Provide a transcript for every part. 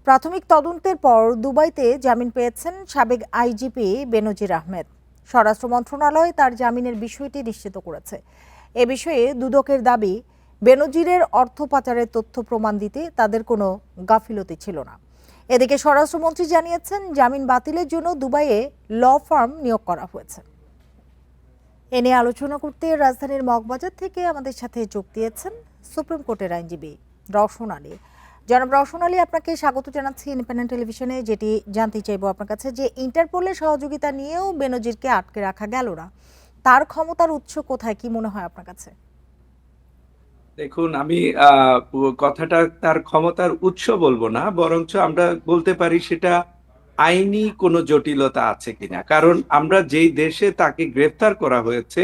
প্রাথমিক তদন্তের পর দুবাইতে জামিন পেয়েছেন সাবেক আইজিপি বেনজির আহমেদ। স্বরাষ্ট্র মন্ত্রণালয় তার জামিনের বিষয়টি নিশ্চিত করেছে। এ বিষয়ে দুদকের দাবি, বেনজিরের অর্থ পাচারের তথ্য প্রমাণ দিতে তাদের কোনো গাফিলতি ছিল না। এদিকে স্বরাষ্ট্রমন্ত্রী জানিয়েছেন, জামিন বাতিলের জন্য দুবাইয়ে ল ফার্ম নিয়োগ করা হয়েছে। এ নিয়ে আলোচনা করতে রাজধানীর মগবাজার থেকে আমাদের সাথে যোগ দিয়েছেন সুপ্রিম কোর্টের আইনজীবী রওশন আলী। জনাব রওশন আলী, আপনাকে স্বাগত জানাচ্ছি ইন্ডিপেন্ডেন্ট টেলিভিশনে। যেটি জানতে চাইবো আপনার কাছে, যে ইন্টারপোলের সহযোগিতা নিয়েও বেনজিরকে আটকে রাখা গেল না, তার ক্ষমতার উৎস কোথায়, কি মনে হয় আপনার কাছে? দেখুন, আমি কথাটা তার ক্ষমতার উৎস বলবো না, বরঞ্চ আমরা বলতে পারি সেটা আইনি কোনো জটিলতা আছে কিনা। কারণ আমরা যেই দেশে তাকে গ্রেফতার করা হয়েছে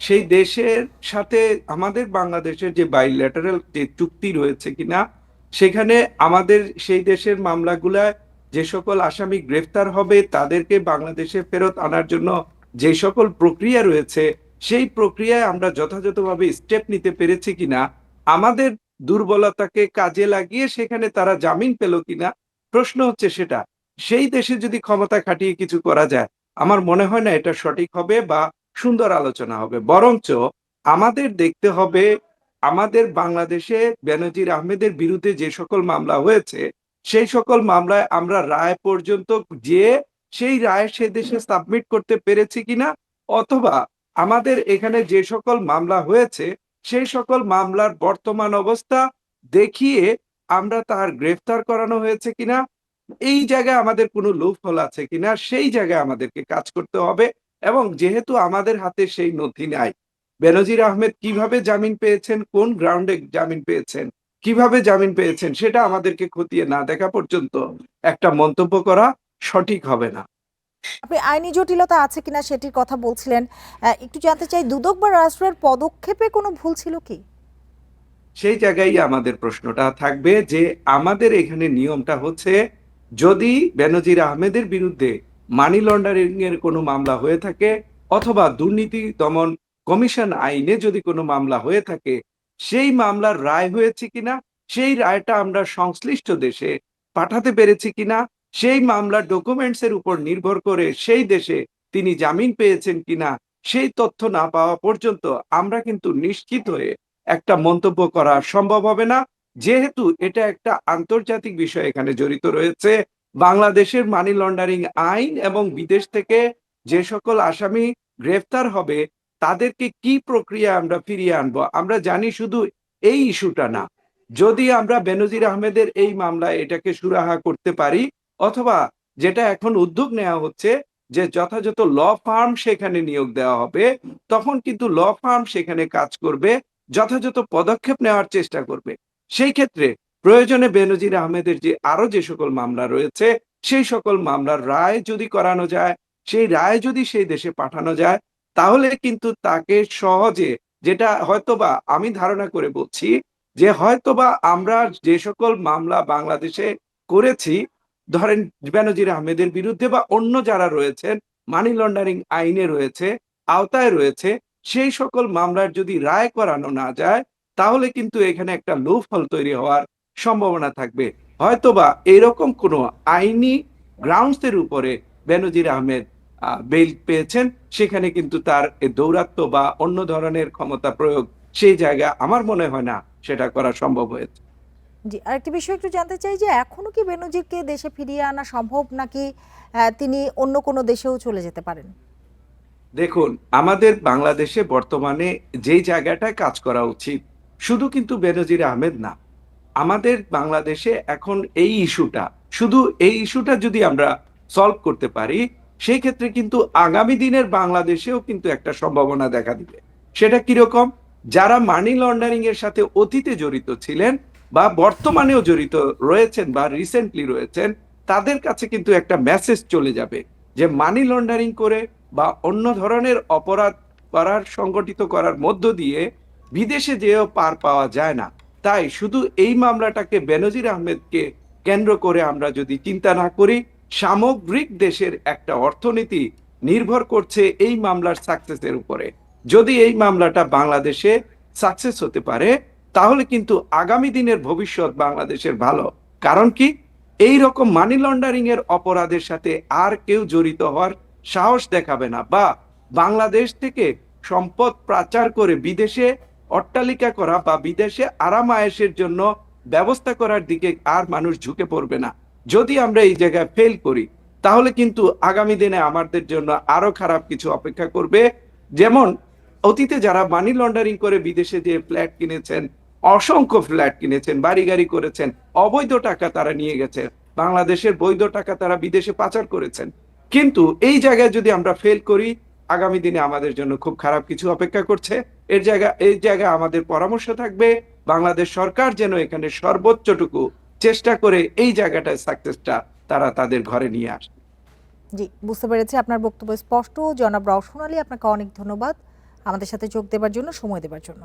সেই দেশের সাথে আমাদের বাংলাদেশের যে বাইলেটারাল যে চুক্তি রয়েছে কিনা, সেখানে আমাদের সেই দেশের মামলাগুলায় যে সকল আসামি গ্রেফতার হবে তাদেরকে বাংলাদেশে ফেরত আনার জন্য যে সকল প্রক্রিয়া রয়েছে, সেই প্রক্রিয়ায় আমরা যথাযথভাবে স্টেপ নিতে পেরেছি কিনা, আমাদের দুর্বলতাকে কাজে লাগিয়ে সেখানে তারা জামিন পেল কিনা, প্রশ্ন হচ্ছে সেটা। সেই দেশে যদি ক্ষমতা খাটিয়ে কিছু করা যায়, আমার মনে হয় না এটা সঠিক হবে বা সুন্দর আলোচনা হবে। বরঞ্চ আমাদের দেখতে হবে আমাদের বাংলাদেশে বেনজির আহমেদের বিরুদ্ধে যে সকল মামলা হয়েছে সেই সকল মামলায় আমরা রায় পর্যন্ত যে সেই রায় সে দেশে সাবমিট করতে পেরেছি কিনা, অথবা আমাদের এখানে যে সকল মামলা হয়েছে সেই সকল মামলার বর্তমান অবস্থা দেখিয়ে আমরা তার গ্রেফতার করানো হয়েছে কিনা, এই জায়গায় আমাদের কোনো লুপহোল আছে কিনা, সেই জায়গায় আমাদেরকে কাজ করতে হবে। এবং যেহেতু আমাদের হাতে সেই নথি নাই, বেনজির আহমেদ কিভাবে জামিন পেয়েছেন, কোন গ্রাউন্ডে জামিন পেয়েছেন, কিভাবে জামিন পেয়েছেন, সেটা আমাদেরকে খতিয়ে না দেখা পর্যন্ত একটা মন্তব্য করা সঠিক হবে না। আপনি আইনি জটিলতা আছে কিনা সেটির কথা বলছিলেন, একটু জানতে চাই, দুদক বা রাষ্ট্রের পদক্ষেপে কোনো ভুল ছিল কি? সেই জায়গায় আমাদের প্রশ্নটা থাকবে যে আমাদের এখানে নিয়মটা হচ্ছে, যদি বেনজির আহমেদের বিরুদ্ধে মানি লন্ডারিং এর কোনো মামলা হয়ে থাকে অথবা দুর্নীতি দমন কমিশন আইনে যদি কোনো মামলা হয়ে থাকে, সেই মামলার রায় হয়েছে কিনা, সেই রায়টা আমরা সংশ্লিষ্ট দেশে পাঠাতে পেরেছি কিনা, সেই মামলার ডকুমেন্টস এর উপর নির্ভর করে সেই দেশে তিনি জামিন পেয়েছেন কিনা, সেই তথ্য না পাওয়া পর্যন্ত আমরা কিন্তু নিশ্চিত হয়ে একটা মন্তব্য করা সম্ভব হবে না। যেহেতু এটা একটা আন্তর্জাতিক বিষয় এখানে জড়িত রয়েছে, বাংলাদেশের মানি লন্ডারিং আইন এবং বিদেশ থেকে যে সকল আসামি গ্রেফতার হবে তাদেরকে কি প্রক্রিয়া আমরা ফিরিয়ে আনবো, আমরা জানি শুধু এই ইস্যুটা না। যদি আমরা বেনজির আহমেদের এই মামলায় এটাকে সুরাহা করতে পারি, অথবা যেটা এখন উদ্যোগ নেওয়া হচ্ছে যে যথাযথ ল ফার্ম সেখানে নিয়োগ দেওয়া হবে, তখন কিন্তু ল ফার্ম সেখানে কাজ করবে, যথাযথ পদক্ষেপ নেওয়ার চেষ্টা করবে। সেই ক্ষেত্রে প্রয়োজনে বেনজির আহমেদের যে আরো যে সকল মামলা রয়েছে সেই সকল মামলার রায় যদি করানো যায়, সেই রায় যদি সেই দেশে পাঠানো যায়, তাহলে কিন্তু তাকে সহজে, যেটা হয়তোবা আমি ধারণা করে বলছি, যে হয়তোবা আমরা যে সকল মামলা বাংলাদেশে করেছি, ধরেন বেনজির আহমেদের বিরুদ্ধে বা অন্য যারা রয়েছেন মানি লন্ডারিং আইনে রয়েছে, আওতায় রয়েছে, সেই সকল মামলার যদি রায় করানো না যায়, তাহলে কিন্তু এখানে একটা লুপহোল তৈরি হওয়ার সম্ভাবনা থাকবে। হয়তোবা এরকম কোনো আইনি গ্রাউন্ডস এর উপরে বেনজির আহমেদ বেল পেয়েছেন, সেখানে কিন্তু তার দৌরাত্ম্য বা অন্য ধরনের ক্ষমতা প্রয়োগ সেই জায়গা আমার মনে হয় না সেটা করা সম্ভব হয়েছে। জি, আরেকটি বিষয় একটু জানতে চাই, যে এখনো কি বেনজিরকে দেশে ফিরিয়ে আনা সম্ভব, নাকি তিনি অন্য কোনো দেশেও চলে যেতে পারেন? দেখুন, আমাদের বাংলাদেশে বর্তমানে যেই জায়গাটায় কাজ করা উচিত, শুধু কিন্তু বেনজির আহমেদ না, আমাদের বাংলাদেশে এখন এই ইস্যুটা, শুধু এই ইস্যুটা যদি আমরা সলভ করতে পারি, সেই ক্ষেত্রে কিন্তু আগামী দিনের বাংলাদেশেও কিন্তু একটা সম্ভাবনা দেখা দিবে। সেটা কিরকম? যারা মানি লন্ডারিং এর সাথে অতীতে জড়িত ছিলেন বা বর্তমানেও জড়িত রয়েছেন বা রিসেন্টলি রয়েছেন, তাদের কাছে কিন্তু একটা মেসেজ চলে যাবে যে মানি লন্ডারিং করে বা অন্য ধরনের অপরাধ করার, সংগঠিত করার মধ্য দিয়ে বিদেশে যেও পার পাওয়া যায় না। তাই শুধু এই মামলাটাকে বেনজির আহমেদকে কেন্দ্র করে আমরা যদি চিন্তা না করি, সামগ্রিক দেশের একটা অর্থনীতি নির্ভর করছে এই মামলার সাকসেসের উপরে। যদি এই মামলাটা বাংলাদেশে সাকসেস হতে পারে, তাহলে কিন্তু আগামী দিনের ভবিষ্যৎ বাংলাদেশের ভালো। কারণ কি? এই রকম মানি লন্ডারিং এর অপরাধের সাথে আর কেউ জড়িত হওয়ার সাহস দেখাবে না, বা বাংলাদেশ থেকে সম্পদ পাচার করে বিদেশে অট্টালিকা করা বা বিদেশে আরাম আয়েশের জন্য ব্যবস্থা করার দিকে আর মানুষ ঝুঁকে পড়বে না। যদি আমরা এই জায়গায় ফেল করি, তাহলে কিন্তু আগামী দিনে আমাদের জন্য আরো খারাপ কিছু অপেক্ষা করবে। যেমন অতীতে যারা মানি লন্ডারিং করে বিদেশে যে ফ্ল্যাট কিনেছেন, অসংখ্য ফ্ল্যাট কিনেছেন, বাড়ি গাড়ি করেছেন, অবৈধ টাকা তারা নিয়ে গেছে, বাংলাদেশের বৈধ টাকা তারা বিদেশে পাচার করেছেন। কিন্তু এই জায়গায় যদি আমরা ফেল করি, আগামী দিনে আমাদের জন্য খুব খারাপ কিছু অপেক্ষা করছে। এই জায়গায় আমাদের পরামর্শ থাকবে, বাংলাদেশ সরকার যেন এখানে সর্বোচ্চটুকু চেষ্টা করে এই জায়গাটায় সাকসেসটা তারা তাদের ঘরে নিয়ে আসে। জি, বুঝতে পেরেছি। আপনার বক্তব্য স্পষ্ট। জনাব রওশন আলী, আপনাকে অনেক ধন্যবাদ আমাদের সাথে যোগ দেওয়ার জন্য, সময় দেওয়ার জন্য।